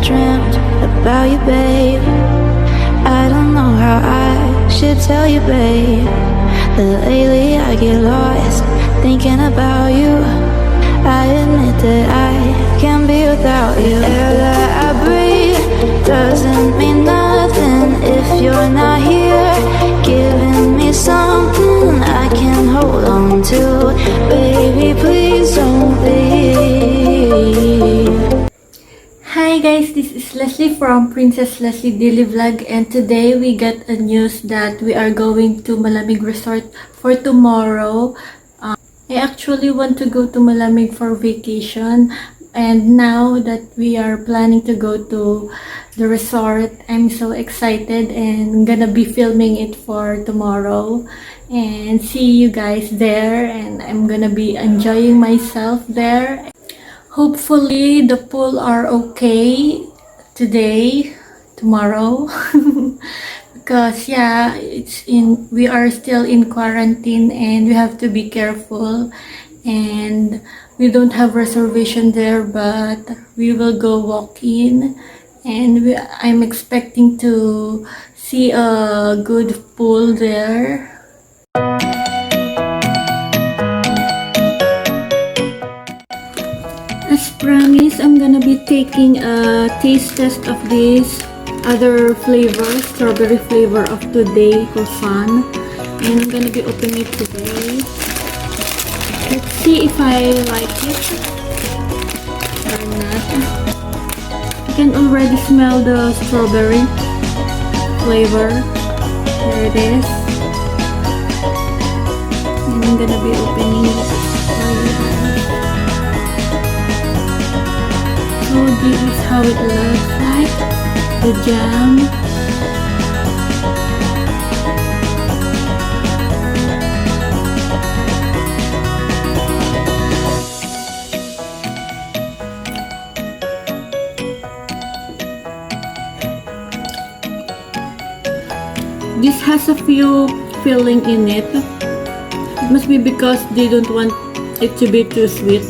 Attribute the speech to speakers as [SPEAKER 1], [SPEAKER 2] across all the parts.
[SPEAKER 1] dreamt about you, babe. I don't know how I should tell you, babe, that lately I get lost thinking about you. I admit that I can't be without you. The air that I breathe doesn't mean nothing if you're not here, giving me something I can hold on to. Baby, please don't leave.
[SPEAKER 2] Hi guys, this is Leslie from Princess Leslie Daily Vlog, and today we got a news that we are going to Malamig Resort for tomorrow. I actually want to go to Malamig for vacation, and now that we are planning to go to the resort, I'm so excited and I'm gonna be filming it for tomorrow and see you guys there, and I'm gonna be enjoying myself there. Hopefully the pool are okay today, tomorrow. Because yeah, we are still in quarantine and we have to be careful, and we don't have reservation there, but we will go walk in, and I'm expecting to see a good pool there. As promised, I'm gonna be taking a taste test of this other flavor, strawberry flavor of today for fun, and I'm gonna be opening it today. Let's see if I like it or not. I can already smell the strawberry flavor. There it is, and I'm gonna be opening it for you guys. So this is how it looks like. The jam. This has a few filling in it. It must be because they don't want it to be too sweet.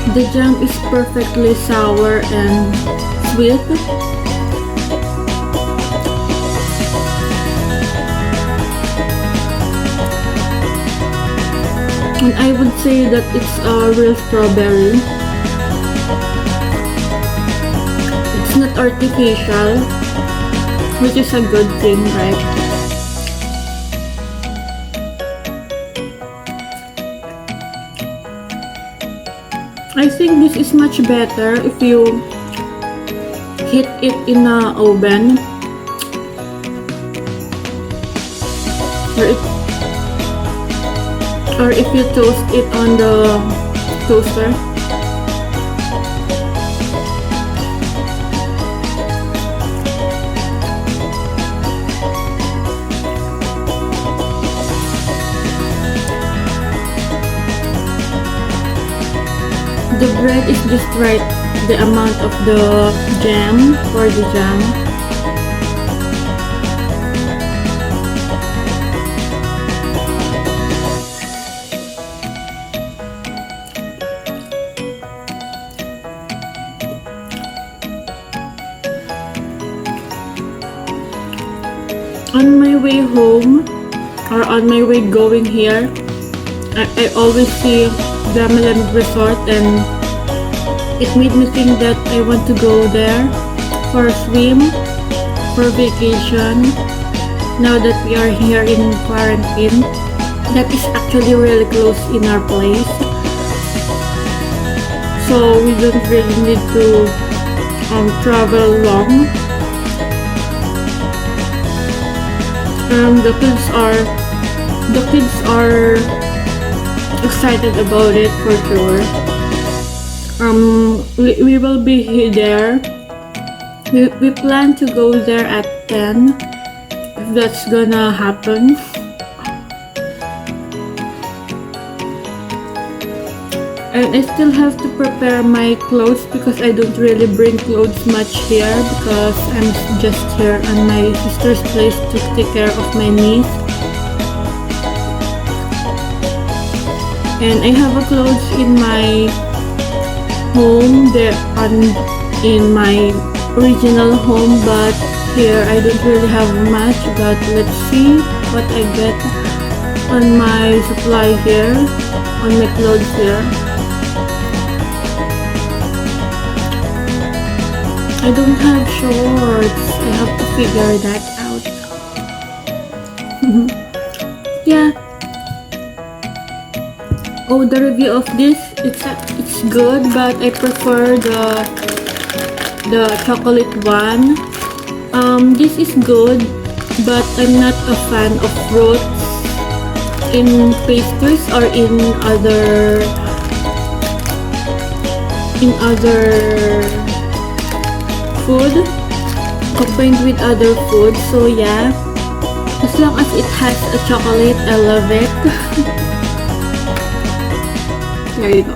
[SPEAKER 2] The jam is perfectly sour and sweet. And I would say that it's a real strawberry. It's not artificial, which is a good thing, right? I think this is much better if you heat it in an oven, or if you toast it on the toaster. The bread is just right, the amount of the jam for the jam. On my way home, or on my way going here, I always see the Malamig Resort, and it made me think that I want to go there for a swim, for vacation, now that we are here in quarantine. That is actually really close in our place, so we don't really need to travel long. The kids are excited about it for sure. We will be there. We plan to go there at 10, if that's gonna happen. And I still have to prepare my clothes because I don't really bring clothes much here because I'm just here at my sister's place to take care of my niece. And I have a clothes in my home there and in my original home, but here I don't really have much. But let's see what I get on my supply here, on my clothes here. I don't have shorts. I have to figure that out. Yeah. Oh, the review of this, it's good, but I prefer the chocolate one. This is good, but I'm not a fan of fruits in pastries or in other food, combined with other food. So yeah, as long as it has a chocolate, I love it. There you go.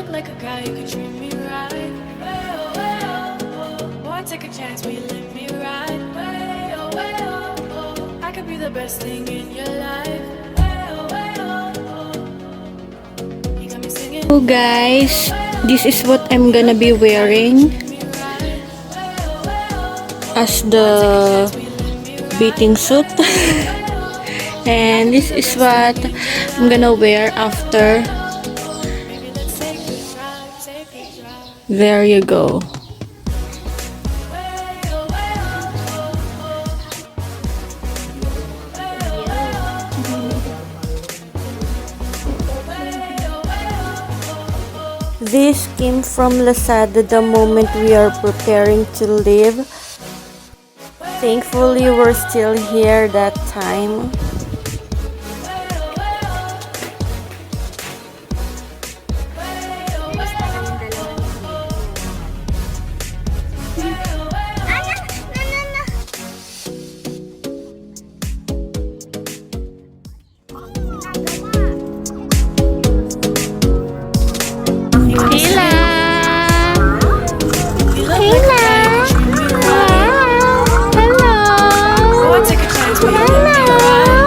[SPEAKER 1] Like a guy, you could treat me right. Well, well, boy, take a chance, will you let me ride? Well, well, I could be the best thing in your life. Well, you got me singing.
[SPEAKER 2] So guys, this is what I'm gonna be wearing as the bathing suit. And this is what I'm gonna wear after. There you go. This came from Lazada the moment we are preparing to leave. Thankfully, we're still here that time.
[SPEAKER 1] Hello.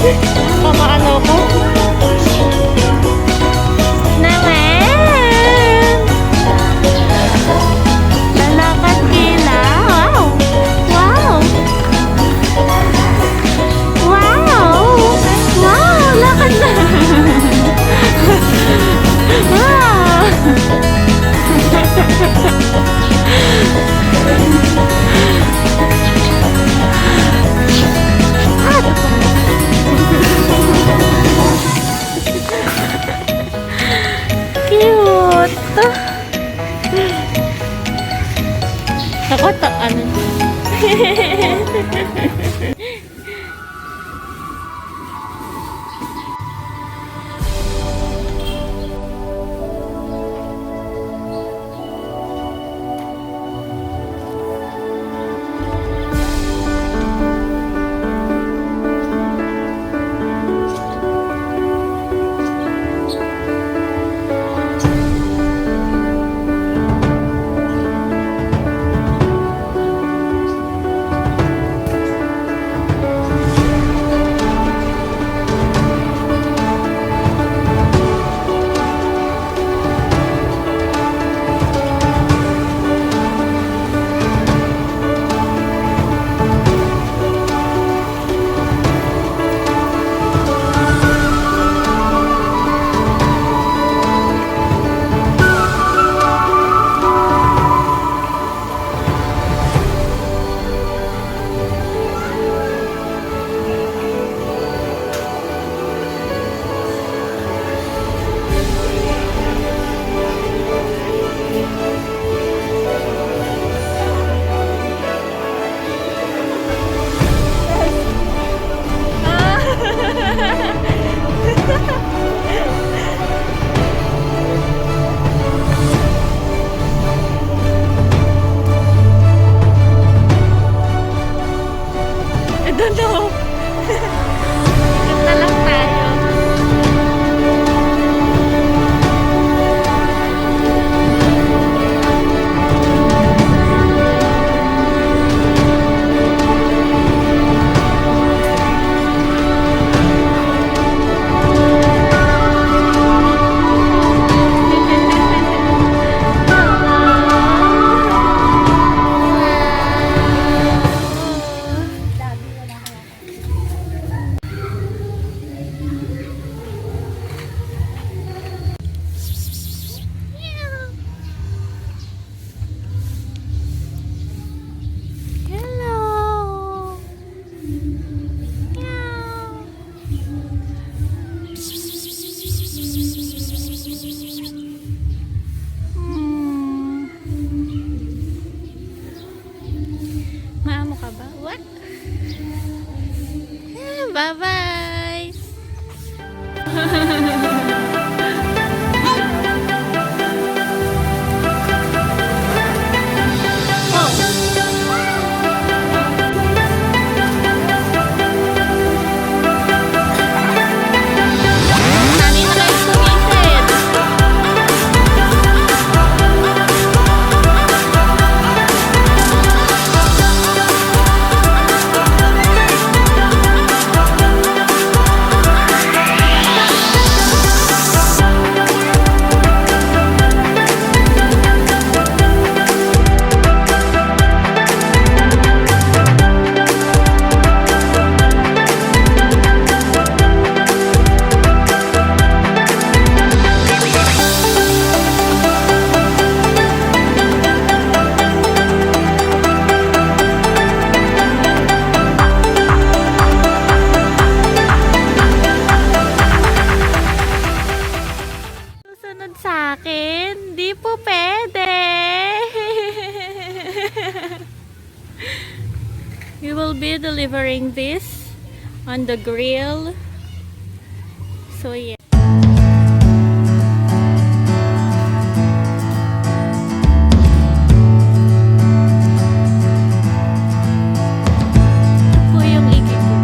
[SPEAKER 2] Pamaano ko? Naman! Lalakad kila. Wow! Wow! Wow! Wow! Lakad na! Wow! Cute! Ako to, ano? I don't know. Ganda lang tayo. Maamo ka ba? What? Bye-bye! Sa akin, di po pwede. We will be delivering this on the grill. So yeah. Po yung igi ko.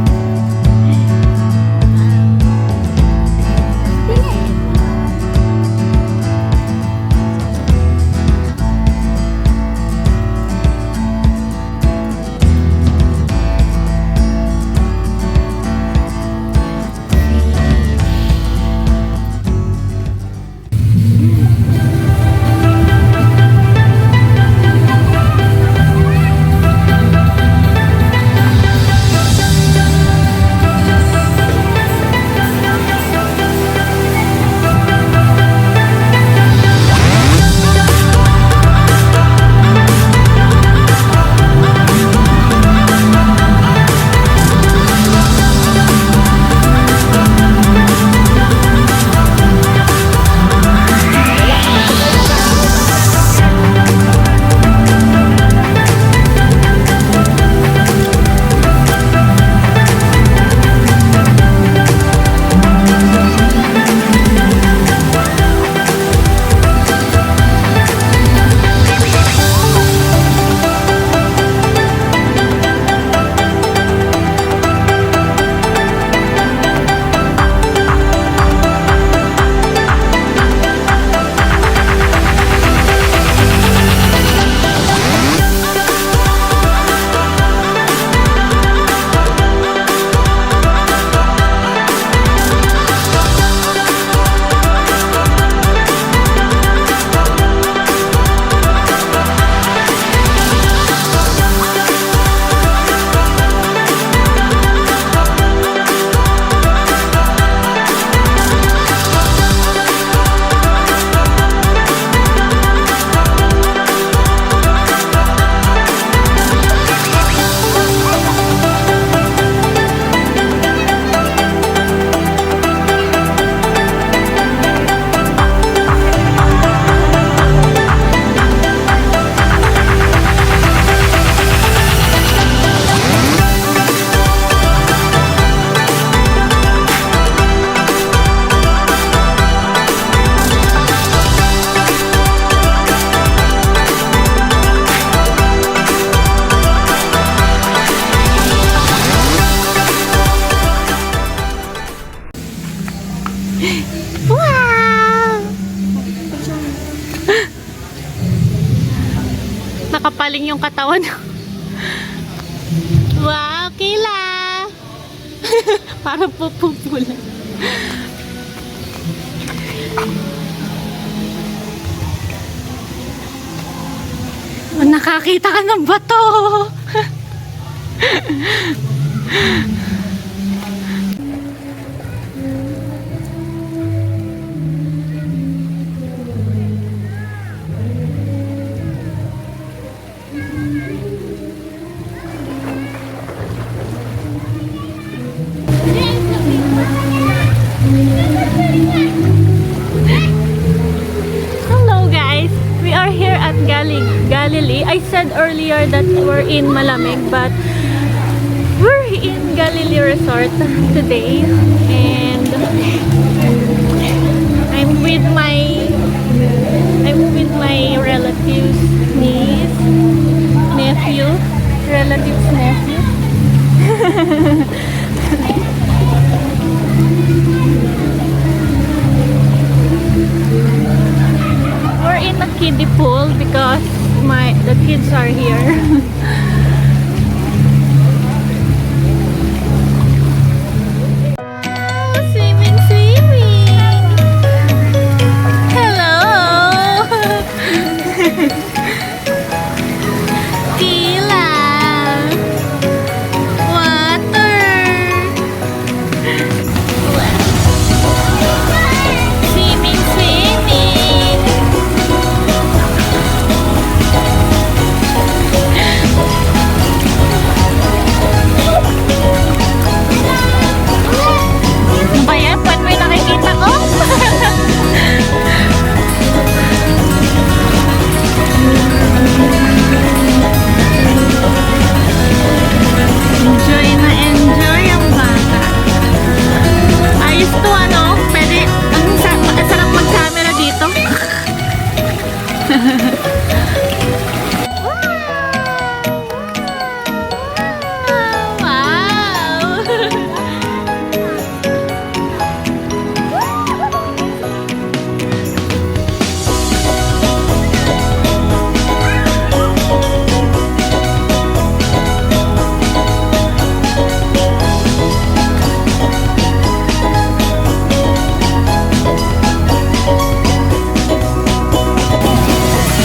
[SPEAKER 2] Nakapaling yung katawan. Wow, Kayla! Parang pupupula. Nakakita ka ng bato. Hello guys, we are here at Galilee. I said earlier that we're in Malamig, but we're in Galilee Resort today, and I'm with my relatives, niece, nephew, relatives nephew. We're in a kiddie pool because the kids are here. Swimming, swimming. Hello. Kila. Water. Swimming, swimming. Ano ba yan? Ba't may nakikita ko? Enjoy na enjoy ang bata. Ayos to ano? Pwede, ang sarap mag-camera dito.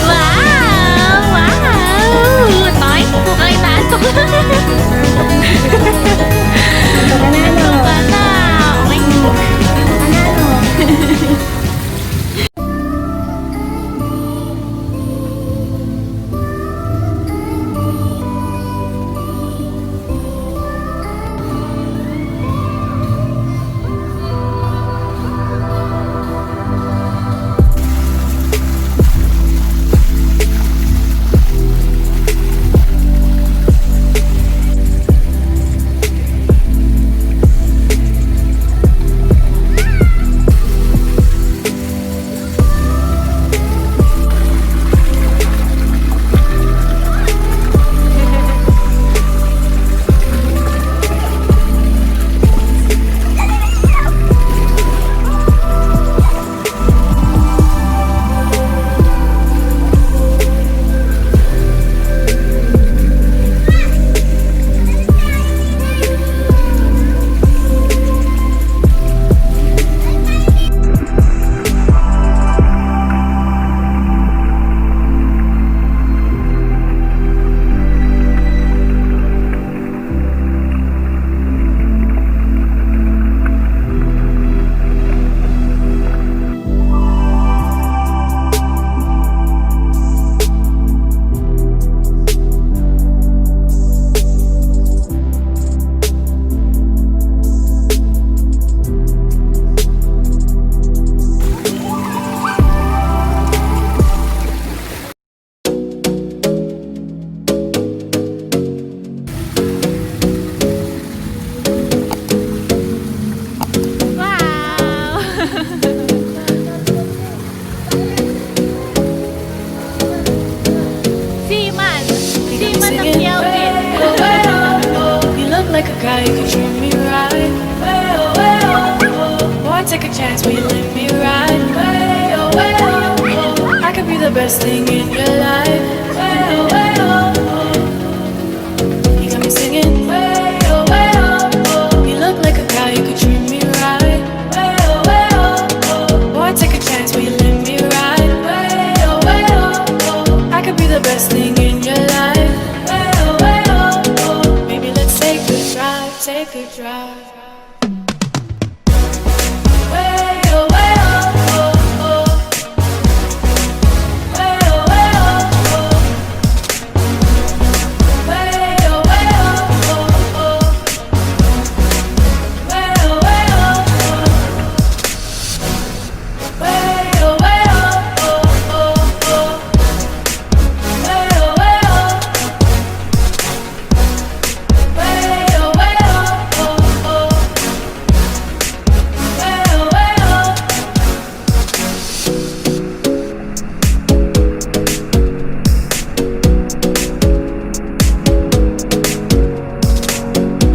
[SPEAKER 2] Wow! Wow! Wow! Toy, mukhang inaantok. Ang bata. Okay.
[SPEAKER 3] like a guy who could treat me right. Boy, take a chance, will you let me ride? I could be the the best thing in your life. Way oh, way oh, oh. You got me singing. Way oh, way oh, oh. You look like a guy who could treat me right. Way oh, oh. Boy, take a chance, will you let me ride? Way oh, I could be the best thing in your life. Way oh. Maybe let's take a drive, take a drive. Way oh, oh, oh. Way oh, oh. Way oh, oh. Way oh, oh. Way oh,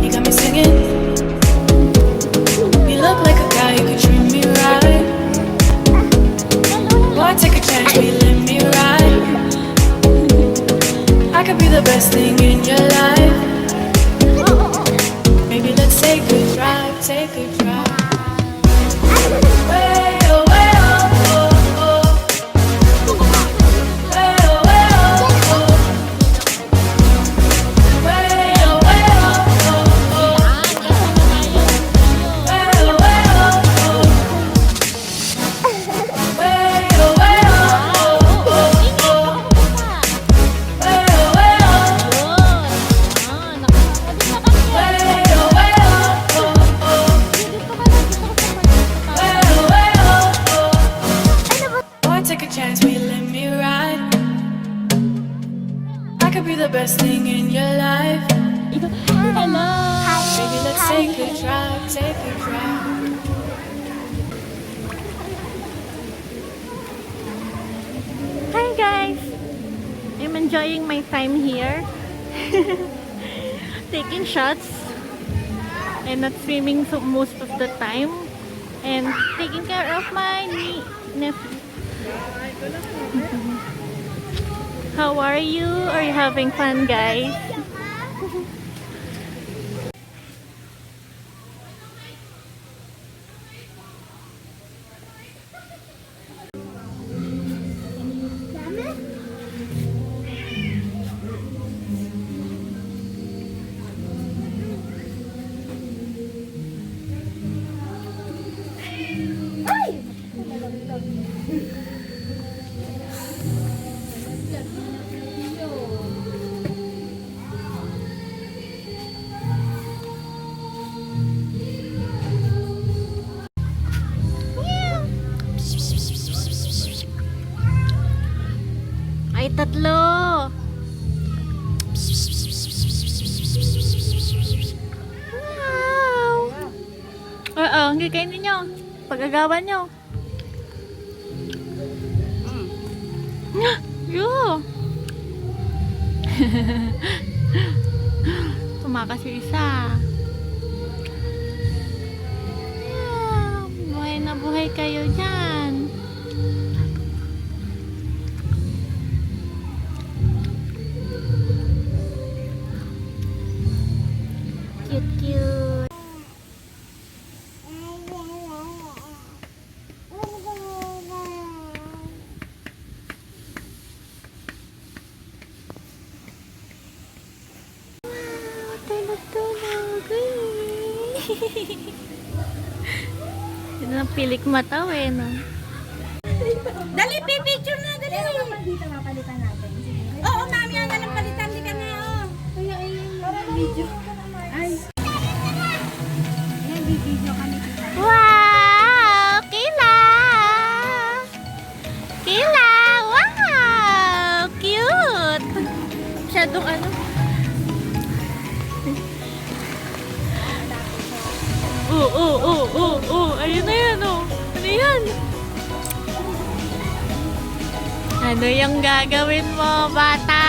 [SPEAKER 3] you got me singing. You look like a guy who could treat me right. Boy, take a chance, will you let me ride? I could be the best thing in your life. Maybe let's take a drive, take a drive. Way oh, oh. Way oh, oh. Way oh, oh. Way oh, Way Boy, take a chance, will you let me ride? I could be the best thing in your life. Maybe let's take a drive, take a drive.
[SPEAKER 2] Hi guys! I'm enjoying my time here. Taking shots and not swimming so most of the time and taking care of my nephew. How are you? Are you having fun, guys? Ay, tatlo! Wow! Oo, hindi kayo ninyo. Pag-agawan nyo. Yo! Tumakas yung isa. Buhay na buhay kayo dyan. Cute, cute. Tulog-tulog. Ito na pilik mataw eh, no?
[SPEAKER 4] Dali, picture na, dali. Pero naman dito mapalitan natin. Oo, mami, ang ganang palitan. Di ka na, oh. Kaya ayun, video. Ay. Ayan, video kami.
[SPEAKER 2] Wow! Kila! Kila! Wow! Cute! Masyadong ano? Ayun na yan, oh. Ano yan? Ano yung gagawin mo, bata?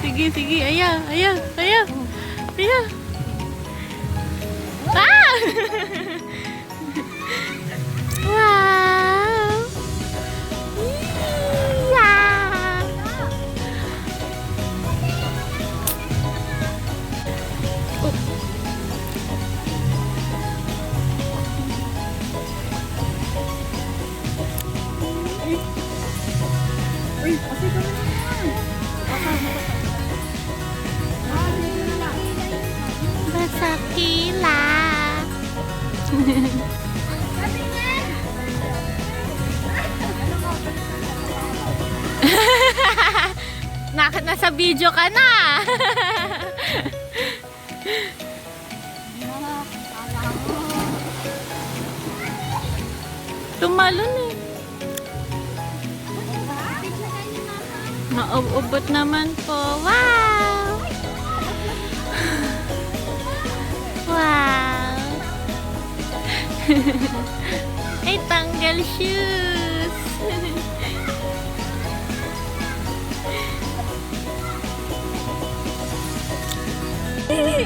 [SPEAKER 2] Sige, sige. Aya, aya, aya. Aya. Ah! Wow! Yeah! Basakila. Nasa video ka na. Tumalon eh. Maubot naman po. Wow! Wow! Ay, tanggal shoes!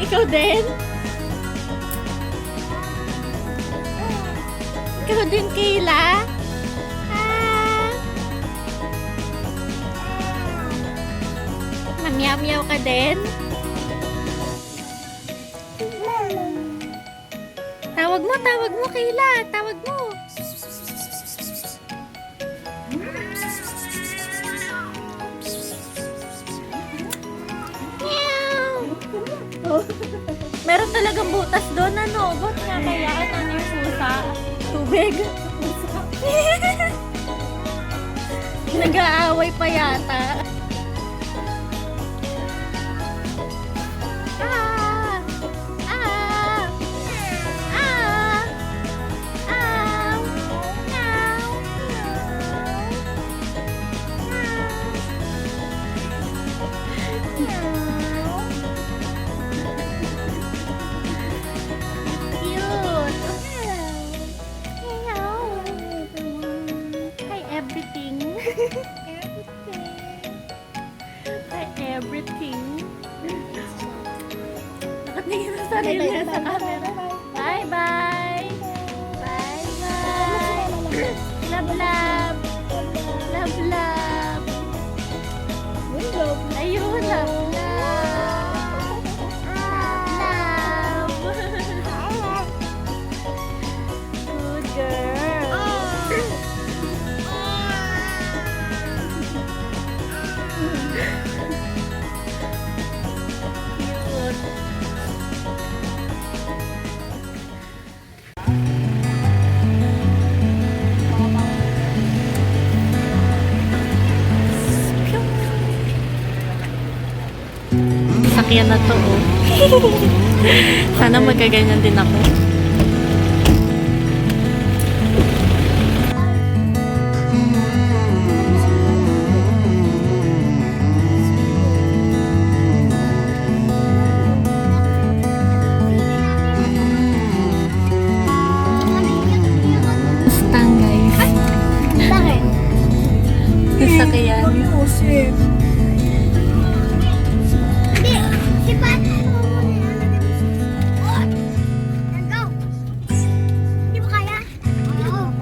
[SPEAKER 2] Ikaw din? Ikaw din, Kayla? Ah! Mamyaw-myaw ka din? Tawag mo, Kayla. Tawag mo. Meow. Meron talagang butas doon, ano? Ba't nga kaya? Ano yung pusa? Tubig? Nag-aaway pa yata. Everything. Nakatingin sa sarili niya sa camera. Bye-bye! Bye-bye! Love, love! Love, love! Ayun, love, love! Love! Good girl! Sakyan na to, oh. Sana magkaganyan din ako. Mustang, guys.
[SPEAKER 4] Bakit?
[SPEAKER 2] Sasakyan.
[SPEAKER 4] Si Pat. Go. Di mo kaya? Go.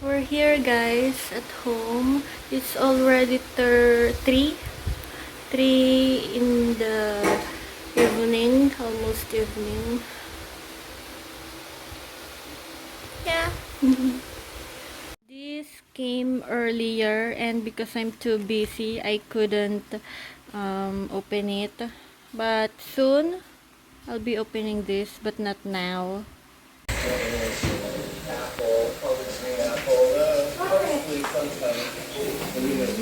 [SPEAKER 2] We're here, guys, at home. It's already 3 in the evening, almost evening. Yeah. This came earlier, and because I'm too busy, I couldn't open it. But soon, I'll be opening this, but not now.
[SPEAKER 5] Apple, probably apple, probably sometimes.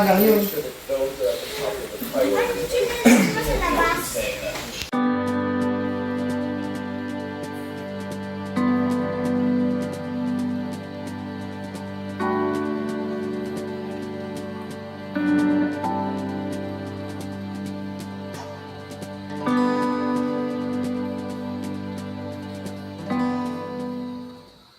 [SPEAKER 5] lang yun.